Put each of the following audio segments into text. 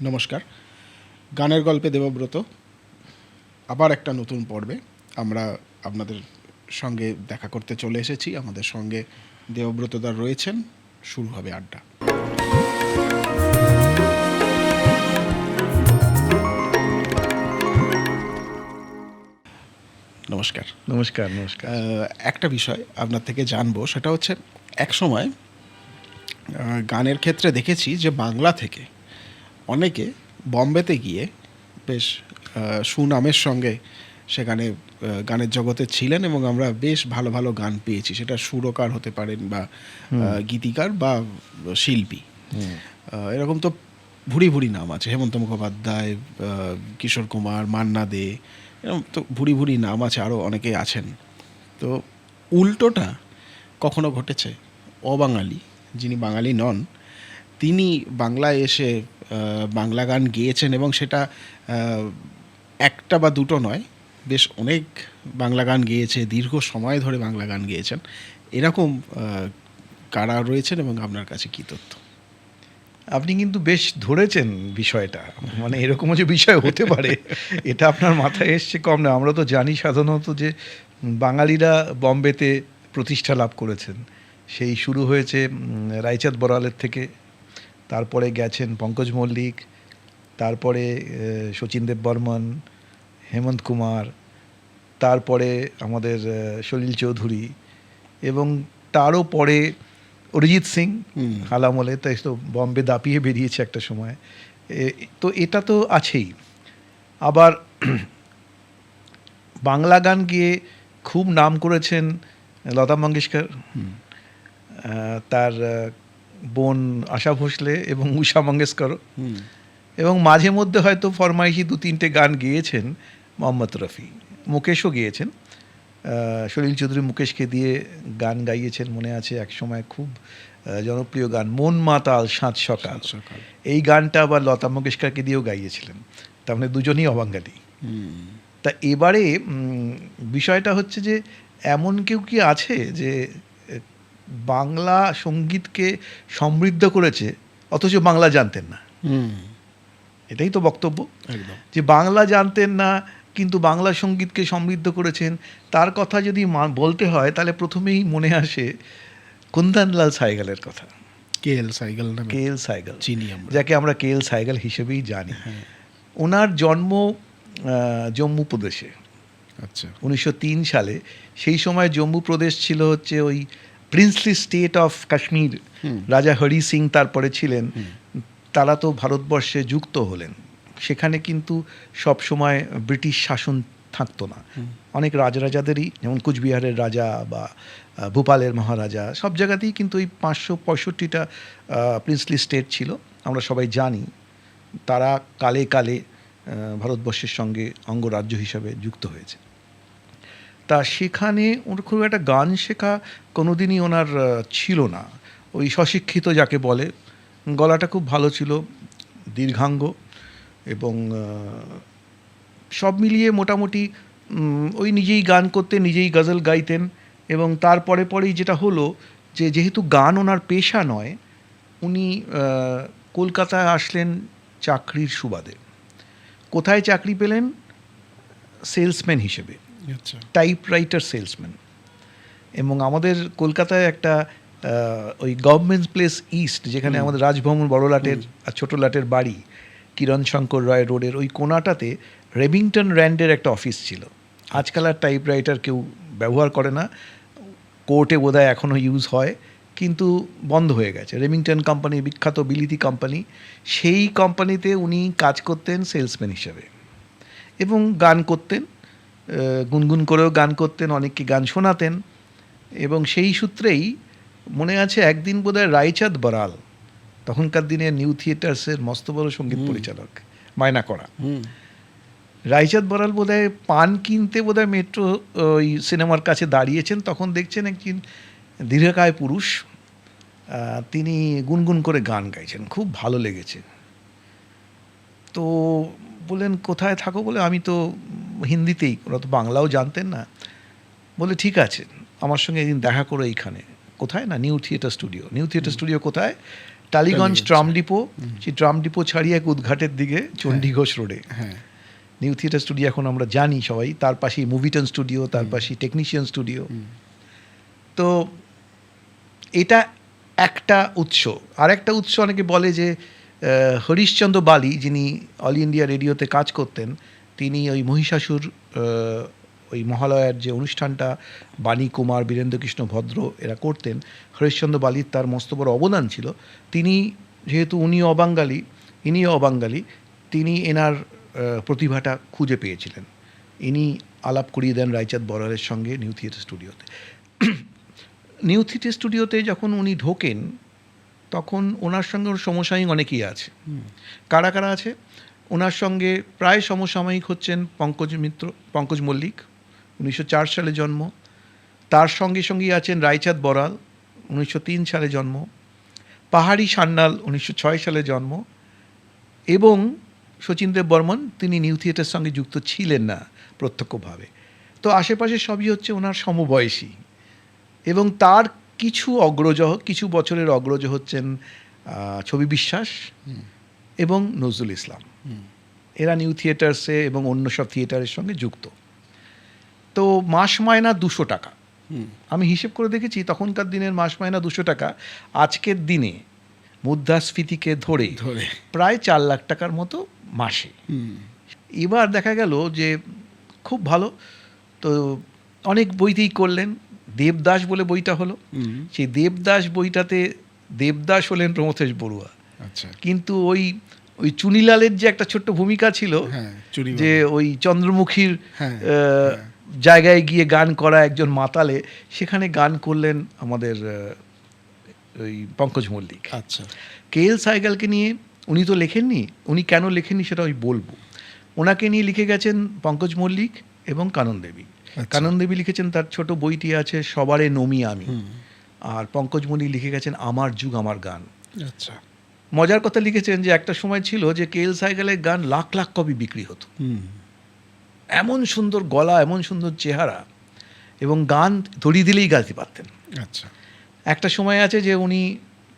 নমস্কার। গানের গল্পে দেবব্রত আবার একটা নতুন পর্বে আমরা আপনাদের সঙ্গে দেখা করতে চলে এসেছি। আমাদের সঙ্গে দেবব্রতদার রয়েছেন। শুরু হবে আড্ডা। নমস্কার। নমস্কার। নমস্কার। একটা বিষয় আপনার থেকে জানবো, সেটা হচ্ছে এক সময় গানের ক্ষেত্রে দেখেছি যে বাংলা থেকে অনেকে বম্বেতে গিয়ে বেশ সুনামের সঙ্গে সেখানে গানের জগতে ছিলেন এবং আমরা বেশ ভালো ভালো গান পেয়েছি। সেটা সুরকার হতে পারেন বা গীতিকার বা শিল্পী। এরকম তো ভুরি ভুরি নাম আছে, হেমন্ত মুখোপাধ্যায়, কিশোর কুমার, মান্না দে, এরকম তো ভুরি ভুরি নাম আছে, আরও অনেকে আছেন। তো উল্টোটা কখনো ঘটেছে? অবাঙালি, যিনি বাঙালি নন, তিনি বাংলায় এসে বাংলা গান গেয়েছেন এবং সেটা একটা বা দুটো নয়, বেশ অনেক বাংলা গান গেয়েছে, দীর্ঘ সময় ধরে বাংলা গান গেয়েছেন। এরকম কারা রয়েছেন এবং আপনার কাছে কী তথ্য? আপনি কিন্তু বেশ ধরেছেন বিষয়টা, মানে এরকমও যে বিষয় হতে পারে এটা আপনার মাথায় এসছে কম না। আমরা তো জানি সাধারণত যে বাঙালিরা বম্বেতে প্রতিষ্ঠা লাভ করেছেন। সেই শুরু হয়েছে রায়চাঁদ বড়ালের থেকে, তারপরে গেছেন পঙ্কজ মল্লিক, তারপরে শচীন দেববর্মন, হেমন্ত কুমার, তারপরে আমাদের সলিল চৌধুরী, এবং তারও পরে অরিজিৎ সিং হালামলে। তাই তো বম্বে দাপিয়ে বেরিয়েছে একটা সময়। তো এটা তো আছেই। আবার বাংলা গান গিয়ে খুব নাম করেছেন লতা মঙ্গেশকর, তার বোন আশা ভোসলে এবং উষা মঙ্গেশকরও, এবং মাঝে মধ্যে হয়তো ফরমাইশি 2-3টে গান গেয়েছেন মোহাম্মদ রফি। মুকেশও গিয়েছেন, সলিল চৌধুরী মুকেশকে দিয়ে গান গাইয়েছেন। মনে আছে এক সময় খুব জনপ্রিয় গান মন মাতাল সাত সকাল, এই গানটা আবার লতা মঙ্গেশকরকে দিয়েও গাইয়েছিলেন। তার মানে দুজনই অবাঙালি। তা এবারে বিষয়টা হচ্ছে যে এমন কেউ কি আছে যে বাংলা সঙ্গীতকে সমৃদ্ধ করেছে অথচ বাংলা জানতেন না? এটাই তো বক্তব্য, যে বাংলা জানতেন না কিন্তু বাংলা সঙ্গীতকে সমৃদ্ধ করেছেন। তার কথা যদি বলতে হয় তাহলে প্রথমেই মনে আসে কুন্দনলাল সাইগালের কথা। কেএল সাইগাল, কেএল সাইগাল, চিনি আমরা, যাকে আমরা কেএল সাইগাল হিসেবেই জানি। ওনার জন্ম জম্মু প্রদেশে। আচ্ছা। 1903 সালে। সেই সময় জম্মু প্রদেশ ছিল হচ্ছে ওই প্রিন্সলি স্টেট অফ কাশ্মীর। রাজা হরি সিং তারপরে ছিলেন। তারা তো ভারতবর্ষে যুক্ত হলেন। সেখানে কিন্তু সব সময় ব্রিটিশ শাসন থাকতো না। অনেক রাজাদেরই, যেমন কুচবিহারের রাজা বা ভোপালের মহারাজা, সব জায়গাতেই কিন্তু ওই 565টা প্রিন্সলি স্টেট ছিল। আমরা সবাই জানি তারা কালে কালে ভারতবর্ষের সঙ্গে অঙ্গরাজ্য হিসাবে যুক্ত হয়েছে। তা সেখানে ওর খুব একটা গান শেখা কোনোদিনই ওনার ছিল না। ওই স্বশিক্ষিত যাকে বলে, গলাটা খুব ভালো ছিল, দীর্ঘাঙ্গ, এবং সব মিলিয়ে মোটামুটি ওই নিজেই গান করতেন, নিজেই গজল গাইতেন। এবং তারপরে পরেই যেটা হলো যে যেহেতু গান ওনার পেশা নয়, উনি কলকাতায় আসলেন চাকরির সুবাদে। কোথায় চাকরি পেলেন? সেলসম্যান হিসেবে, টাইপরাইটার সেলসম্যান। এবং আমাদের কলকাতায় একটা ওই গভর্নমেন্ট প্লেস ইস্ট, যেখানে আমাদের রাজভবন, বড়লাটের আর ছোটলাটের বাড়ি, কিরণ শঙ্কর রায় রোডের ওই কোনাটাতে রেমিংটন র্যান্ডের একটা অফিস ছিল। আজকাল আর টাইপরাইটার কেউ ব্যবহার করে না, কোর্টে বোধহয় এখনও ইউজ হয়, কিন্তু বন্ধ হয়ে গেছে। রেমিংটন কোম্পানি বিখ্যাত বিলিতি কোম্পানি, সেই কোম্পানিতে উনি কাজ করতেন সেলসম্যান হিসেবে এবং গান করতেন, গুনগুন করেও গান করতেন, অনেককে গান শোনাতেন। এবং সেই সূত্রেই মনে আছে একদিন বোধহয় রায়চাঁদ বড়াল, তখনকার দিনে নিউ থিয়েটার্সের মস্ত বড় সঙ্গীত পরিচালক, মায়না করা, রায়চাঁদ বড়াল বোধহয় পান কিনতে বোধহয় মেট্রো ওই সিনেমার কাছে দাঁড়িয়েছেন। তখন দেখছেন একজন দীর্ঘকায় পুরুষ, তিনি গুনগুন করে গান গাইছেন, খুব ভালো লেগেছে। তো বললেন কোথায় থাকো? বলে আমি তো হিন্দিতেই, ওরা তো বাংলাও জানতেন না। বলে ঠিক আছে, আমার সঙ্গে একদিন দেখা করো এইখানে। কোথায়? না, new theatre studio. New theatre studio কোথায়? টালিগঞ্জ ট্রাম ডিপো, সেই ট্রাম ডিপো ছাড়িয়ে এক উদ্ঘাটের দিকে চণ্ডীঘোষ রোডে হ্যাঁ নিউ থিয়েটার স্টুডিও এখন আমরা জানি সবাই, তার পাশেই মুভিটন স্টুডিও, তার পাশেই টেকনিশিয়ান স্টুডিও। তো এটা একটা উৎস। আর একটা উৎস অনেকে বলে যে হরিশচন্দ্র বালি, যিনি অল ইন্ডিয়া রেডিওতে কাজ করতেন, তিনি ওই মহিষাসুর ওই মহালয়ার যে অনুষ্ঠানটা বাণী কুমার, বীরেন্দ্রকৃষ্ণ ভদ্র এরা করতেন, হরিশচন্দ্র বালির তার মস্ত বড় অবদান ছিল। তিনি যেহেতু উনিও অবাঙ্গালি, ইনিও অবাঙ্গালি, তিনি এনার প্রতিভাটা খুঁজে পেয়েছিলেন। ইনি আলাপ করিয়ে দেন রায়চাঁদ বড়ালের সঙ্গে নিউ থিয়েটার স্টুডিওতে। নিউ থিয়েটার স্টুডিওতে যখন উনি ঢোকেন তখন ওনার সঙ্গে ওর সমসাময়িক অনেকেই আছে। কারা কারা আছে ওনার সঙ্গে? প্রায় সমসাময়িক হচ্ছেন পঙ্কজ মল্লিক, 1904 সালে জন্ম। তার সঙ্গে সঙ্গেই আছেন রায়চাঁদ বড়াল, 1903 সালে জন্ম। পাহাড়ি সান্যাল, 1906 সালে জন্ম। এবং শচীনদেব বর্মন, তিনি নিউ থিয়েটারের সঙ্গে যুক্ত ছিলেন না প্রত্যক্ষভাবে। তো আশেপাশে সবই হচ্ছে ওনার সমবয়সী। এবং তার কিছু বছরের অগ্রজ হচ্ছেন ছবি বিশ্বাস এবং নজরুল ইসলাম। এরা নিউ থিয়েটার্সে এবং অন্য সব থিয়েটারের সঙ্গে যুক্ত। তো মাস মায়না 200 টাকা। আমি হিসেব করে দেখেছি তখনকার দিনের মাস মায়না 200 টাকা আজকের দিনে মুদ্রাস্ফীতিকে ধরে প্রায় 4 লাখ টাকার মতো মাসে। এবার দেখা গেল যে খুব ভালো, তো অনেক বইতেই করলেন। দেবদাস বলে বইটা হলো, সেই দেবদাস বইটাতে দেবদাস হলেন প্রমথেশ বড়ুয়া। আচ্ছা। কিন্তু ওই চুনিলালের যে একটা ছোট্ট ভূমিকা ছিল, যে ওই চন্দ্রমুখীর জায়গায় গিয়ে গান করা একজন মাতালে, সেখানে গান করলেন আমাদের ওই পঙ্কজ মল্লিক। আচ্ছা। KL সাইগালকে নিয়ে উনি তো লেখেননি, উনি কেন লেখেননি সেটা আমি বলবো। ওনাকে নিয়ে লিখে গেছেন পঙ্কজ মল্লিক এবং কানন দেবী। কানন দেবী লিখেছেন, তার ছোট বইটি আছে সবারে নমি আমি। আর পঙ্কজ মল্লিক লিখে গেছেন আমার যুগ আমার গান। আচ্ছা। মজার কথা লিখেছেন যে একটা সময় ছিল যে KL সাইগালের গান লাখ লাখ কপি বিক্রি হতো। এমন সুন্দর গলা, এমন সুন্দর চেহারা, এবং গান ধরিয়ে দিলেই গাইতে পারতেন। আচ্ছা। একটা সময় আছে যে উনি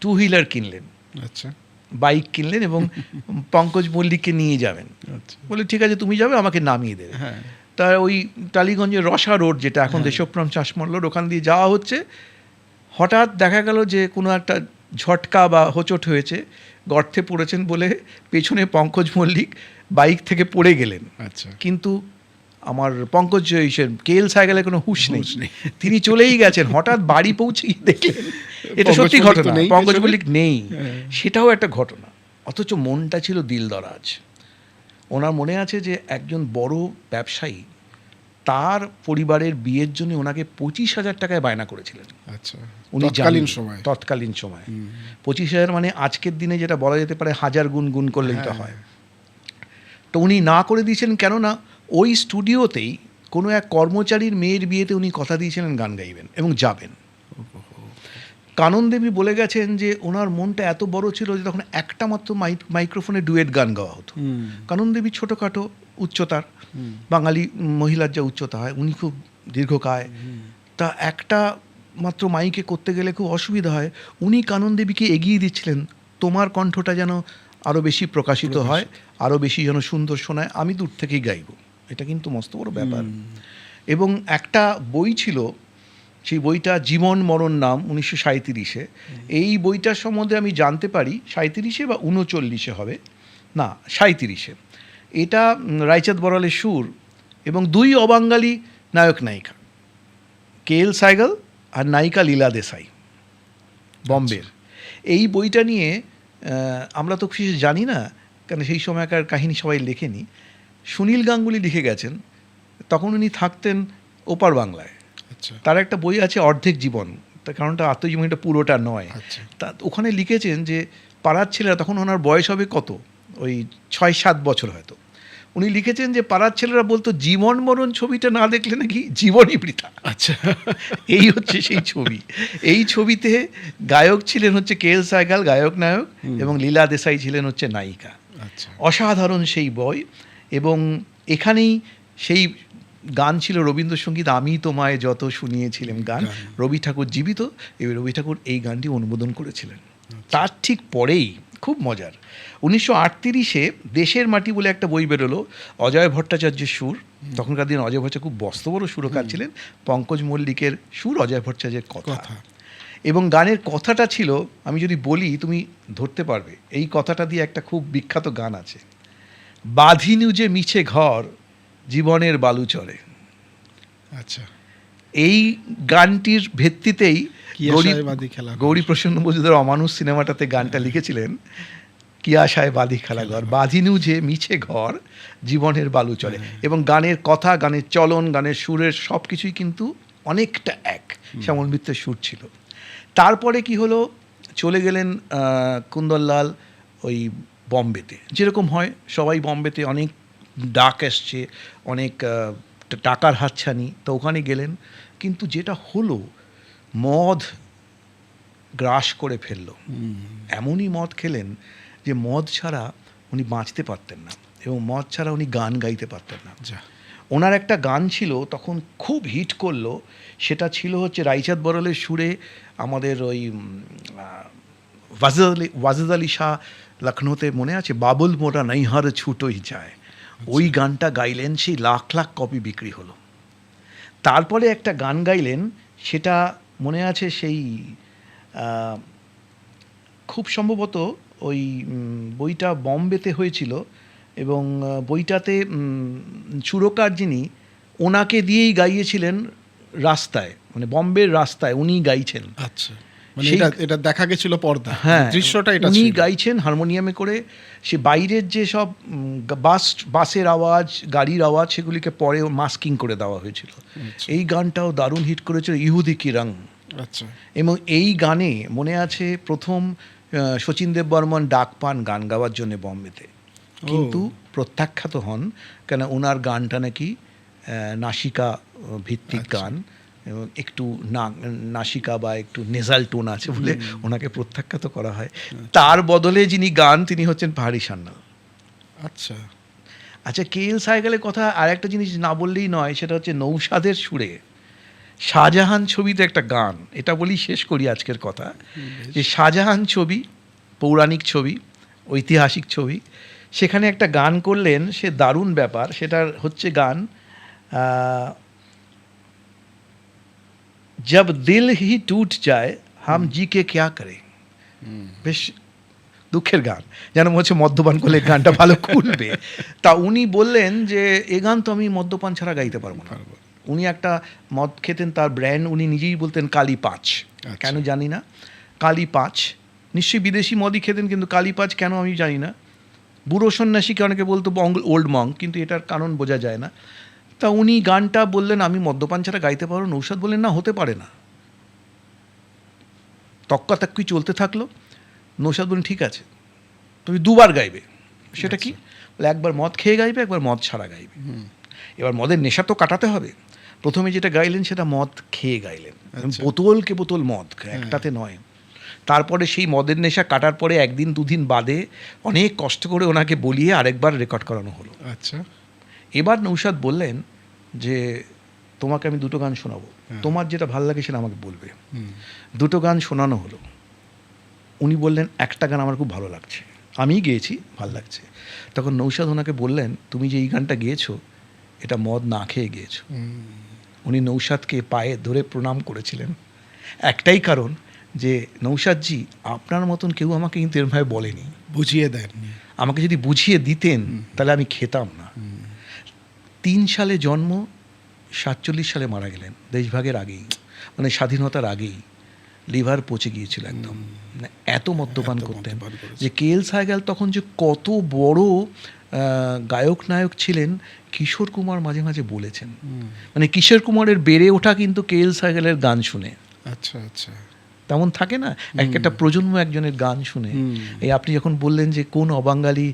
2 হুইলার কিনলেন, আচ্ছা, বাইক কিনলেন এবং পঙ্কজ মল্লিককে নিয়ে যাবেন। বলে ঠিক আছে তুমি যাবে, আমাকে নামিয়ে দেবে। তা ওই টালিগঞ্জের রসা রোড, যেটা এখন দেশপ্রাণ চাষমল রোড, ওখান দিয়ে যাওয়া হচ্ছে। হঠাৎ দেখা গেল যে কোনো একটা ঝটকা বা হোঁচট হয়েছে, গর্তে পড়েছেন বলে পেছনে পঙ্কজ মল্লিক বাইক থেকে পড়ে গেলেন। আচ্ছা। কিন্তু আমার পঙ্কজ KL সাইগালের কোনো হুঁশ নেই, তিনি চলেই গেছেন। হঠাৎ বাড়ি পৌঁছে দেখলেন, এটা সত্যি ঘটনা, পঙ্কজ মল্লিক নেই। সেটাও একটা ঘটনা। অথচ মনটা ছিল দিলদরাজ। ওনার মনে আছে যে একজন বড় ব্যবসায়ী তার পরিবারের বিয়ের জন্য ওনাকে 25,000 টাকায় বায়না করেছিলেন। আচ্ছা। উনি তৎকালীন সময় 25,000 মানে আজকের দিনে যেটা বলা যেতে পারে 1000 গুণ করলে যেটা হয়। তো উনি না করে দিয়েছেন, কেননা ওই স্টুডিওতেই কোনো এক কর্মচারীর মেয়ের বিয়েতে উনি কথা দিয়েছিলেন গান গাইবেন এবং যাবেন। কানন দেবী বলে গেছেন যে ওনার মনটা এত বড় ছিল যে তখন একটা মাত্র মাইক্রোফোনে ডুয়েট গান গাওয়া হতো। কানন দেবী ছোটোখাটো উচ্চতার, বাঙালি মহিলার যা উচ্চতা হয়, উনি খুব দীর্ঘকায়। তা একটা মাত্র মাইকে করতে গেলে খুব অসুবিধা হয়। উনি কানন দেবীকে এগিয়ে দিচ্ছিলেন, তোমার কণ্ঠটা যেন আরও বেশি প্রকাশিত হয়, আরও বেশি যেন সুন্দর শোনায়, আমি দূর থেকেই গাইব। এটা কিন্তু মস্ত বড় ব্যাপার। এবং একটা বই ছিল, সেই বইটা জীবন মরণ নাম, 1937-এ। এই বইটার সম্বন্ধে আমি জানতে পারি 37-এ বা 39-এ হবে, না 37-এ। এটা রায়চাঁদ বড়ালের সুর এবং 2 অবাঙ্গালি নায়ক নায়িকা, KL সাইগাল আর নায়িকা লীলা দেশাই, বম্বের। এই বইটা নিয়ে আমরা তো কিছু জানি না, কারণ সেই সময়কার কাহিনী সবাই লেখেনি। সুনীল গাঙ্গুলি লিখে গেছেন, তখন উনি থাকতেন ওপার বাংলায়। তার একটা বই আছে অর্ধেক জীবন, তার কারণটা আত্মজীবনীটা পুরোটা নয়। তা ওখানে লিখেছেন যে পাড়ার ছেলেরা, তখন ওনার বয়স হবে কত, ওই 6-7 বছর হয়তো, উনি লিখেছেন যে পাড়ার ছেলেরা বলতো জীবন মরণ ছবিটা না দেখলে নাকি জীবনই বৃথা। আচ্ছা। এই হচ্ছে সেই ছবি। এই ছবিতে গায়ক ছিলেন হচ্ছে KL সাইগাল, গায়ক নায়ক, এবং লীলা দেশাই ছিলেন হচ্ছে নায়িকা। আচ্ছা। অসাধারণ সেই বই। এবং এখানেই সেই গান ছিল রবীন্দ্রসঙ্গীত, আমি তোমায় যত শুনিয়েছিলাম গান। রবি ঠাকুর জীবিত, এবং রবি ঠাকুর এই গানটি অনুমোদন করেছিলেন। তার ঠিক পরেই খুব মজার 1938-এ দেশের মাটি বলে একটা বই বেরোলো, অজয় ভট্টাচার্যের সুর। তখনকার দিন অজয় ভট্টাচার্য খুব বড় সুরকার ছিলেন। পঙ্কজ মল্লিকের সুর, অজয় ভট্টাচার্যের কথা। এবং গানের কথাটা ছিল, আমি যদি বলি তুমি ধরতে পারবে, এই কথাটা দিয়ে একটা খুব বিখ্যাত গান আছে, বাঁধিনু যে মিছে ঘর জীবনের বালুচরে। আচ্ছা, এই গানটির ভিত্তিতেই কি আশায় বাঁধি খেলা ঘর। গৌরীপ্রসন্ন মজুমদার অমানুষ সিনেমাটাতে গানটা লিখেছিলেন, কি আশায় বাঁধি খেলা ঘর, বাঁধিনু যে মিছে ঘর জীবনের বালুচরে। এবং গানের কথা, গানের চলন, গানের সুরের সব কিছুই কিন্তু অনেকটা এক, শ্যামল মিত্রের সুর ছিল। তারপরে কি হলো, চলে গেলেন কুন্দনলাল ওই বম্বেতে। যেরকম হয় সবাই বম্বেতে, অনেক ডাক এসছে, অনেক টাকার হাতছানি, তো ওখানে গেলেন। কিন্তু যেটা হলো, মদ গ্রাস করে ফেললো। এমনই মদ খেলেন যে মদ ছাড়া উনি বাঁচতে পারতেন না, এবং মদ ছাড়া উনি গান গাইতে পারতেন না। ওনার একটা গান ছিল তখন খুব হিট করলো, সেটা ছিল হচ্ছে রাইচাঁদ বড়ালের সুরে, আমাদের ওই ওয়াজেদ আলী শাহ লখনৌতে, মনে আছে, বাবুল মোরা নৈহার ছুটোই যায়। ওই গানটা গাইলেন, সেই লাখ লাখ কপি বিক্রি হলো। তারপরে একটা গান গাইলেন, সেটা মনে আছে, সেই খুব সম্ভবত ওই বইটা বম্বেতে হয়েছিল, এবং বইটাতে সুরকার যিনি, ওনাকে দিয়েই গাইয়েছিলেন রাস্তায়, মানে বম্বের রাস্তায় উনি গাইছেন। আচ্ছা, মানে এটা দেখা গেছিল পর্দা, হ্যাঁ, দৃশ্যটা এটা উনি ছিল। গাইছেন হারমোনিয়ামে করে। সে বাইরের যে সব বাসের আওয়াজ, গাড়ির আওয়াজ, সেগুলিকে পরে মাস্কিং করে দেওয়া হয়েছিল। এই গানটাও দারুণ হিট করেছিল, ইহুদি কি রং। আচ্ছা, এবং এই গানে মনে আছে প্রথম শচীন দেব বর্মন ডাক পান গান গাওয়ার জন্য বম্বেতে, কিন্তু প্রত্যাখ্যাত হন, কেন ওনার গানটা নাকি নাসিকা ভিত্তিক গান, এবং একটু নাসিকা বা একটু নেজাল টোন আছে বলে ওনাকে প্রত্যাখ্যাত করা হয়। তার বদলে যিনি গান, তিনি হচ্ছেন পাহাড়ি সান্যাল। আচ্ছা, আচ্ছা, কে এল সাইকেলের কথা আর একটা জিনিস না বললেই নয়, সেটা হচ্ছে নৌশাদের সুরে শাহজাহান ছবিতে একটা গান। এটা বলি শেষ করি আজকের কথা, যে শাহজাহান ছবি, পৌরাণিক ছবি, ঐতিহাসিক ছবি, সেখানে একটা গান করলেন, সে দারুণ ব্যাপার। সেটার হচ্ছে গান, জব দিল হি টুট যায় হাম জি কে ক্যা করে। বেশ দুঃখের গান, যেন মনে হচ্ছে মদ্যপান করলে গানটা ভালো খুলবে। তা উনি বললেন যে এ গান তো আমি মদ্যপান ছাড়া গাইতে পারবো না। উনি একটা মদ খেতেন, তার ব্র্যান্ড উনি নিজেই বলতেন কালী পাঁচ। কেন জানি না, কালী পাঁচ, নিশ্চয়ই বিদেশি মদই খেতেন, কিন্তু কালী পাঁচ কেন আমি জানি না। বুড়ো সন্ন্যাসীকে অনেকে বলতো ওল্ড মঙ্ক, কিন্তু এটার কারণ বোঝা যায় না। তা উনি গানটা বললেন আমি মদ্যপান ছাড়া গাইতে পারবো। নৌশাদ বললেন না, হতে পারে না। তক্কাতক্কি চলতে থাকলো। নৌশাদ বললেন ঠিক আছে, তুমি দুবার গাইবে। সেটা কি? বলে একবার মদ খেয়ে গাইবে, একবার মদ ছাড়া গাইবে। এবার মদের নেশা তো কাটাতে হবে। প্রথমে যেটা গাইলেন সেটা মদ খেয়ে গাইলেন, বোতলকে বোতল মদ, একটাতে নয়। তারপরে সেই মদের নেশা কাটার পরে একদিন দুদিন বাদে অনেক কষ্ট করে ওনাকে বলিয়ে আরেকবার রেকর্ড করানো হলো। আচ্ছা, এবার নৌশাদ বললেন যে তোমাকে আমি দুটো গান শোনাবো, তোমার যেটা ভালো লাগে সেটা আমাকে বলবে। দুটো গান শোনানো হলো। উনি বললেন একটা গান আমার খুব ভালো লাগছে, আমিই গেয়েছি, ভালো লাগছে। তখন নৌশাদ ওনাকে বললেন তুমি যে এই গানটা গেয়েছো, এটা মদ না খেয়ে গেয়েছো। উনি নৌশাদকে পায়ে ধরে প্রণাম করেছিলেন, একটাই কারণ যে নৌশাদজি আপনার মতন কেউ আমাকে কিন্তু এরভাবে বলেনি, বুঝিয়ে দেন। আমাকে যদি বুঝিয়ে দিতেন তাহলে আমি খেতাম না। 3 সালে জন্ম, 47 সালে মারা গেলেন, দেশভাগের আগেই, মানে স্বাধীনতার আগেই। লিভার পচে গিয়েছিল একদম, মানে এত মদ্যপান করতেন। যে কে এল সাইগাল তখন যে কত বড় গায়ক নায়ক ছিলেন, কিশোর কুমার মাঝে মাঝে বলেছেন। মানে কিশোর কুমারের বেড়ে ওঠা কিন্তু কে এল সাইগালের গান শুনে। আচ্ছা, আচ্ছা, তেমন থাকে না, একটা প্রজন্ম একজনের গান শুনে। এই আপনি যখন বললেন যে কোন অবাঙালি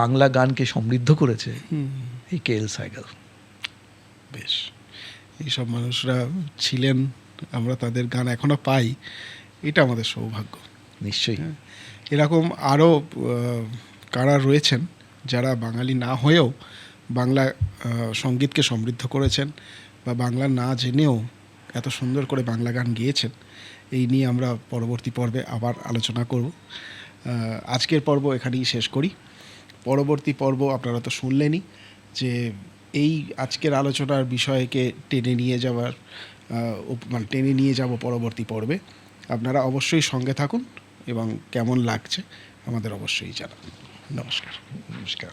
বাংলা গানকে সমৃদ্ধ করেছে, এই কে এল সাইগাল। বেশ, এইসব মানুষরা ছিলেন, আমরা তাদের গান এখনো পাই, এটা আমাদের সৌভাগ্য। নিশ্চয়ই এরকম আরও কারা রয়েছেন যারা বাঙালি না হয়েও বাংলা সঙ্গীতকে সমৃদ্ধ করেছেন, বা বাংলা না জেনেও এত সুন্দর করে বাংলা গান গেয়েছেন। এই নিয়ে আমরা পরবর্তী পর্বে আবার আলোচনা করব। আজকের পর্ব এখানেই শেষ করি। পরবর্তী পর্ব আপনারা তো শুনলেনই যে এই আজকের আলোচনার বিষয়কে টেনে নিয়ে যাওয়ার মানে টেনে নিয়ে যাব পরবর্তী পর্বে। আপনারা অবশ্যই সঙ্গে থাকুন এবং কেমন লাগছে আমাদের অবশ্যই জানান। নমস্কার। নমস্কার।